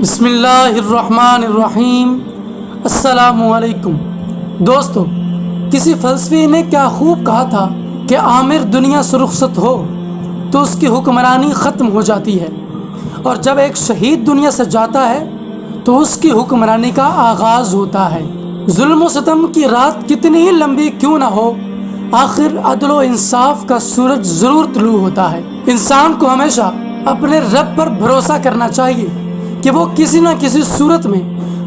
بسم اللہ الرحمن الرحیم۔ السلام علیکم دوستو، کسی فلسفی نے کیا خوب کہا تھا کہ عامر دنیا سے رخصت ہو تو اس کی حکمرانی ختم ہو جاتی ہے، اور جب ایک شہید دنیا سے جاتا ہے تو اس کی حکمرانی کا آغاز ہوتا ہے۔ ظلم و ستم کی رات کتنی ہی لمبی کیوں نہ ہو، آخر عدل و انصاف کا سورج ضرور طلوع ہوتا ہے۔ انسان کو ہمیشہ اپنے رب پر بھروسہ کرنا چاہیے کہ وہ کسی نہ کسی صورت میں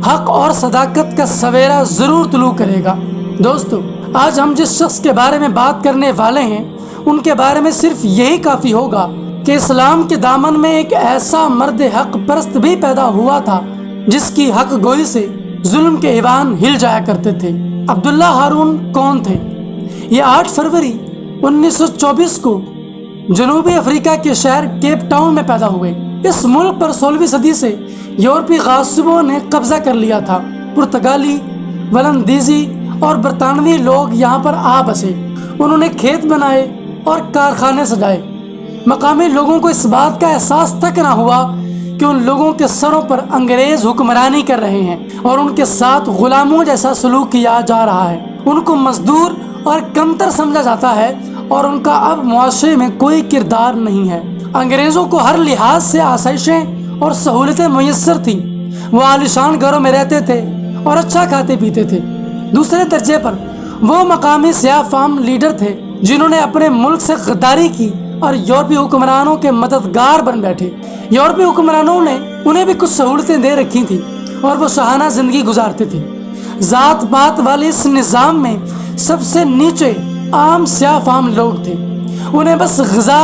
حق اور صداقت کا سویرا ضرور طلوع کرے گا۔ دوستو، آج ہم جس شخص کے بارے میں بات کرنے والے ہیں ان کے بارے میں صرف یہی کافی ہوگا کہ اسلام کے دامن میں ایک ایسا مرد حق پرست بھی پیدا ہوا تھا جس کی حق گوئی سے ظلم کے ایوان ہل جایا کرتے تھے۔ عبداللہ ہارون کون تھے؟ یہ 8 فروری 1924 کو جنوبی افریقہ کے شہر کیپ ٹاؤن میں پیدا ہوئے۔ اس ملک پر 16ویں صدی سے یورپی غاصبوں نے قبضہ کر لیا تھا۔ پرتگالی، ولندیزی اور برطانوی لوگ یہاں پر آ بسے۔ انہوں نے کھیت بنائے اور کارخانے سجائے۔ مقامی لوگوں کو اس بات کا احساس تک نہ ہوا کہ ان لوگوں کے سروں پر انگریز حکمرانی کر رہے ہیں اور ان کے ساتھ غلاموں جیسا سلوک کیا جا رہا ہے۔ ان کو مزدور اور کمتر سمجھا جاتا ہے اور ان کا اب معاشرے میں کوئی کردار نہیں ہے۔ انگریزوں کو ہر لحاظ سے آسائشیں اور سہولتیں میسر تھیں۔ وہ عالیشان گھروں میں رہتے تھے اور اچھا کھاتے پیتے تھے۔ دوسرے درجے پر وہ مقامی سیاہ فام لیڈر تھے جنہوں نے اپنے ملک سے غداری کی اور یورپی حکمرانوں کے مددگار بن بیٹھے۔ یورپی حکمرانوں نے انہیں بھی کچھ سہولتیں دے رکھی تھیں اور وہ شاہانہ زندگی گزارتے تھے۔ ذات پات والے اس نظام میں سب سے نیچے عام سیاہ فام لوگ تھے۔ انہیں بس غذا،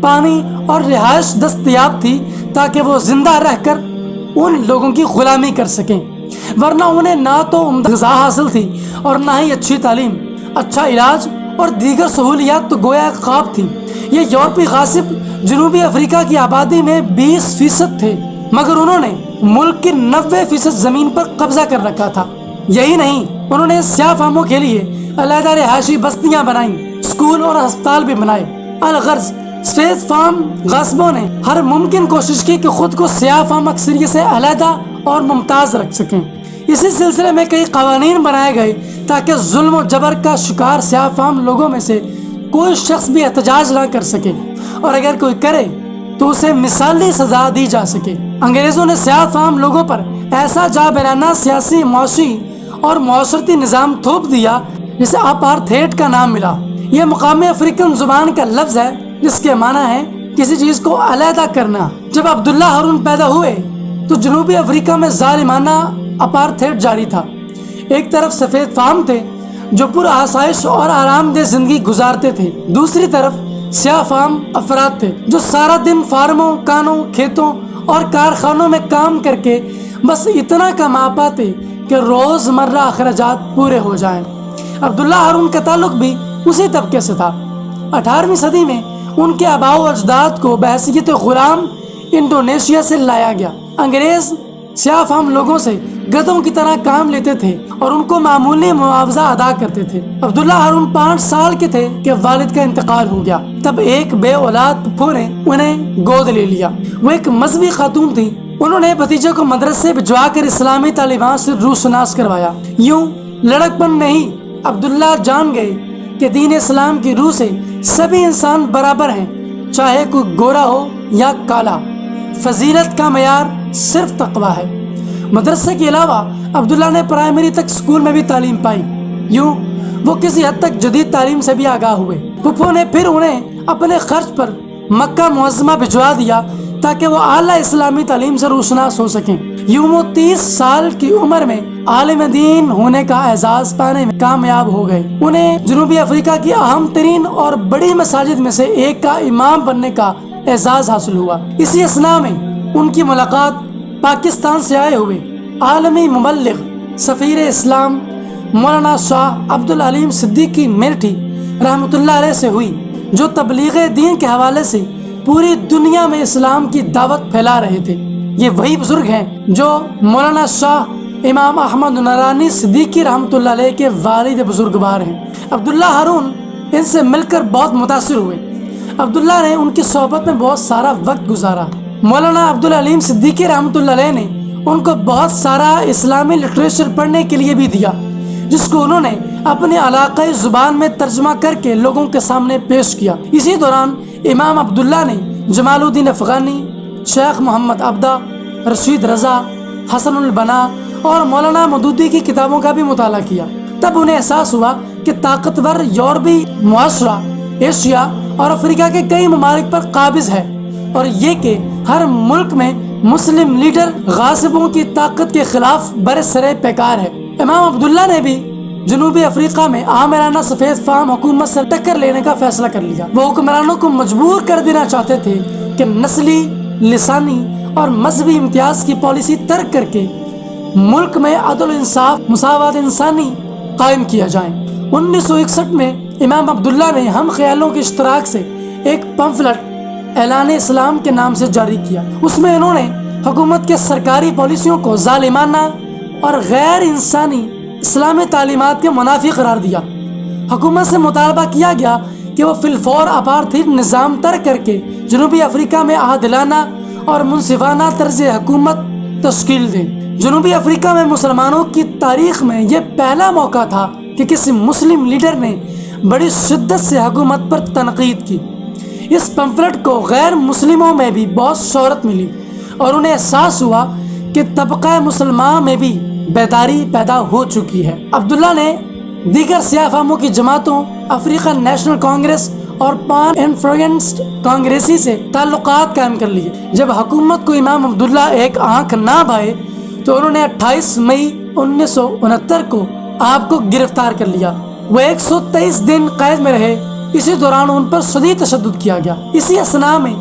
پانی اور رہائش دستیاب تھی تاکہ وہ زندہ رہ کر ان لوگوں کی غلامی کر سکیں، ورنہ انہیں نہ تو عمدہ غذا حاصل تھی اور نہ ہی اچھی تعلیم، اچھا علاج اور دیگر سہولیات تو گویا خواب تھی۔ یہ یورپی غاصب جنوبی افریقہ کی آبادی میں 20% تھے، مگر انہوں نے ملک کی 90% زمین پر قبضہ کر رکھا تھا۔ یہی نہیں، انہوں نے سیاہ فاموں کے لیے علیحدہ رہائشی بستیاں بنائیں، اسکول اور ہسپتال بھی بنائے۔ الغرض سیاہ فام غاصبوں نے ہر ممکن کوشش کی کہ خود کو سیاہ فام اکثریت سے علیحدہ اور ممتاز رکھ سکیں۔ اسی سلسلے میں کئی قوانین بنائے گئے تاکہ ظلم و جبر کا شکار سیاہ فام لوگوں میں سے کوئی شخص بھی احتجاج نہ کر سکے، اور اگر کوئی کرے تو اسے مثالی سزا دی جا سکے۔ انگریزوں نے سیاہ فام لوگوں پر ایسا جابرانہ سیاسی، معاشی اور معاشرتی نظام تھوپ دیا جسے اپارتھیڈ کا نام ملا۔ یہ مقامی افریقن زبان کا لفظ ہے جس کے معنی ہے کسی چیز کو علیحدہ کرنا۔ جب عبداللہ ہارون پیدا ہوئے تو جنوبی افریقہ میں ظالمانہ اپارتھیڈ جاری تھا۔ ایک طرف سفید فام تھے جو پر آسائش اور آرام دہ زندگی گزارتے تھے، دوسری طرف سیاہ فام افراد تھے جو سارا دن فارموں، کانوں، کھیتوں اور کارخانوں میں کام کر کے بس اتنا کما پاتے کہ روز مرہ اخراجات پورے ہو جائیں۔ عبداللہ ہارون کا تعلق بھی اسی طبقے سے تھا۔ 18ویں صدی میں ان کے آباء و اجداد کو بحیثیت غلام انڈونیشیا سے لایا گیا۔ انگریز سیاہ فام لوگوں سے گدھوں کی طرح کام لیتے تھے اور ان کو معمولی معاوضہ ادا کرتے تھے۔ عبداللہ ہارون 5 سال کے تھے کہ والد کا انتقال ہو گیا۔ تب ایک بے اولاد پھپھو نے انہیں گود لے لیا۔ وہ ایک مذہبی خاتون تھی۔ انہوں نے بھتیجے کو مدرسے بھجوا کر اسلامی تعلیمات سے روشناس کروایا۔ یوں لڑک پن نہیں، عبداللہ جان گئے کہ دین اسلام کی روح سے سبھی انسان برابر ہیں، چاہے کوئی گورا ہو یا کالا۔ فضیلت کا معیار صرف تقویٰ ہے۔ مدرسے کے علاوہ عبداللہ نے پرائمری تک اسکول میں بھی تعلیم پائی۔ یوں وہ کسی حد تک جدید تعلیم سے بھی آگاہ ہوئے۔ پھپھو نے پھر انہیں اپنے خرچ پر مکہ معظمہ بھجوا دیا تاکہ وہ اعلیٰ اسلامی تعلیم سے روشناس ہو سکیں۔ یوں وہ 30 سال کی عمر میں عالم دین ہونے کا اعزاز پانے میں کامیاب ہو گئے۔ انہیں جنوبی افریقہ کی اہم ترین اور بڑی مساجد میں سے ایک کا امام بننے کا اعزاز حاصل ہوا۔ اسی اثناء میں ان کی ملاقات پاکستان سے آئے ہوئے عالمی مبلغ سفیر اسلام مولانا شاہ عبدالعلیم صدیقی میرٹھی رحمۃ اللہ علیہ سے ہوئی، جو تبلیغ دین کے حوالے سے پوری دنیا میں اسلام کی دعوت پھیلا رہے تھے۔ یہ وہی بزرگ ہیں جو مولانا شاہ امام احمد نورانی صدیقی رحمۃ اللہ علیہ کے والد بزرگوار ہیں۔ عبداللہ ہارون ان سے مل کر بہت متاثر ہوئے۔ عبداللہ نے ان کی صحبت میں بہت سارا وقت گزارا۔ مولانا عبدالعلیم صدیقی رحمۃ اللہ علیہ نے ان کو بہت سارا اسلامی لٹریچر پڑھنے کے لیے بھی دیا، جس کو انہوں نے اپنے علاقائی زبان میں ترجمہ کر کے لوگوں کے سامنے پیش کیا۔ اسی دوران امام عبداللہ نے جمال الدین افغانی، شیخ محمد عبدہ، رشید رضا، حسن البنا اور مولانا مودودی کی کتابوں کا بھی مطالعہ کیا۔ تب انہیں احساس ہوا کہ طاقتور یورپی معاشرہ ایشیا اور افریقہ کے کئی ممالک پر قابض ہے، اور یہ کہ ہر ملک میں مسلم لیڈر غاصبوں کی طاقت کے خلاف برسر پیکار ہے۔ امام عبداللہ نے بھی جنوبی افریقہ میں آمرانہ سفید فام حکومت سے ٹکر لینے کا فیصلہ کر لیا۔ وہ حکمرانوں کو مجبور کر دینا چاہتے تھے کہ نسلی، لسانی اور مذہبی امتیاز کی پالیسی ترک کر کے ملک میں عدل و انصاف، مساوات انسانی قائم کیا جائیں۔ 1961 میں امام عبداللہ نے ہم خیالوں کے اشتراک سے ایک پمفلٹ اعلان اسلام کے نام سے جاری کیا۔ اس میں انہوں نے حکومت کے سرکاری پالیسیوں کو ظالمانہ اور غیر انسانی اسلامی تعلیمات کے منافی قرار دیا۔ حکومت سے مطالبہ کیا گیا کہ وہ فی الفور اپارتھائڈ نظام ترک کر کے جنوبی افریقہ میں عادلانہ اور منصفانہ طرز حکومت تشکیل دیں۔ جنوبی افریقہ میں مسلمانوں کی تاریخ میں یہ پہلا موقع تھا کہ کسی مسلم لیڈر نے بڑی شدت سے حکومت پر تنقید کی۔ اس پمفلٹ کو غیر مسلموں میں بھی بہت شہرت ملی، اور انہیں احساس ہوا کہ طبقہ مسلمان میں بھی بیداری پیدا ہو چکی ہے۔ عبداللہ نے دیگر سیاہ فاموں کی جماعتوں، افریقن نیشنل کانگریس اور پان انفلوئنسڈ کانگریسی سے تعلقات قائم کر لیے۔ جب حکومت کو امام عبداللہ ایک آنکھ نہ بھائے تو انہوں نے 28 مئی 1969 کو آپ کو گرفتار کر لیا۔ وہ 123 دن قید میں رہے۔ اسی دوران ان پر شدید تشدد کیا گیا۔ اسی اثناء میں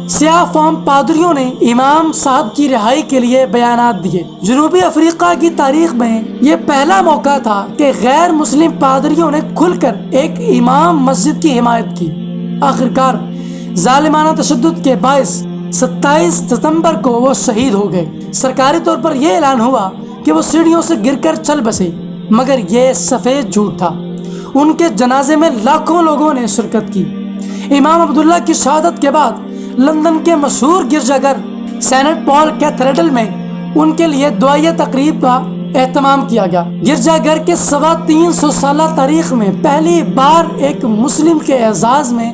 سیاہ فام پادریوں نے امام صاحب کی رہائی کے لیے بیانات دیے۔ جنوبی افریقہ کی تاریخ میں یہ پہلا موقع تھا کہ غیر مسلم پادریوں نے کھل کر ایک امام مسجد کی حمایت کی۔ آخرکار ظالمانہ تشدد کے باعث 27 ستمبر کو وہ شہید ہو گئے۔ سرکاری طور پر یہ اعلان ہوا کہ وہ سیڑھیوں سے گر کر چل بسے، مگر یہ سفید جھوٹ تھا۔ ان کے جنازے میں لاکھوں لوگوں نے شرکت کی۔ امام عبداللہ کی شہادت کے بعد لندن کے مشہور گرجا گھر سینٹ پال کیتھیڈرل میں ان کے لیے دعائیہ تقریب کا اہتمام کیا گیا۔ گرجا گھر کے 350 سالہ تاریخ میں پہلی بار ایک مسلم کے اعزاز میں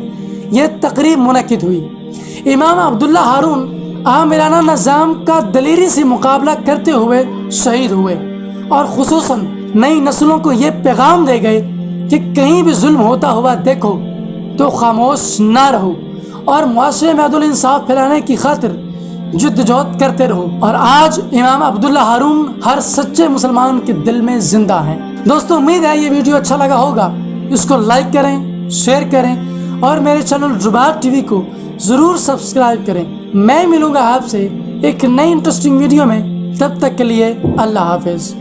یہ تقریب منعقد ہوئی۔ امام عبداللہ ہارون آمرانہ نظام کا دلیری سے مقابلہ کرتے ہوئے شہید ہوئے، اور خصوصاً نئی نسلوں کو یہ پیغام دے گئے کہ کہیں بھی ظلم ہوتا ہوا دیکھو تو خاموش نہ رہو، اور معاشرے میں عدل انصاف پھیلانے کی خاطر جدوجہد کرتے رہو۔ اور آج امام عبداللہ ہارون ہر سچے مسلمان کے دل میں زندہ ہیں۔ دوستو، امید ہے یہ ویڈیو اچھا لگا ہوگا۔ اس کو لائک کریں، شیئر کریں، اور میرے چینل رباط ٹی وی کو ضرور سبسکرائب کریں۔ میں ملوں گا آپ سے ایک نئی انٹرسٹنگ ویڈیو میں، تب تک کے لیے اللہ حافظ۔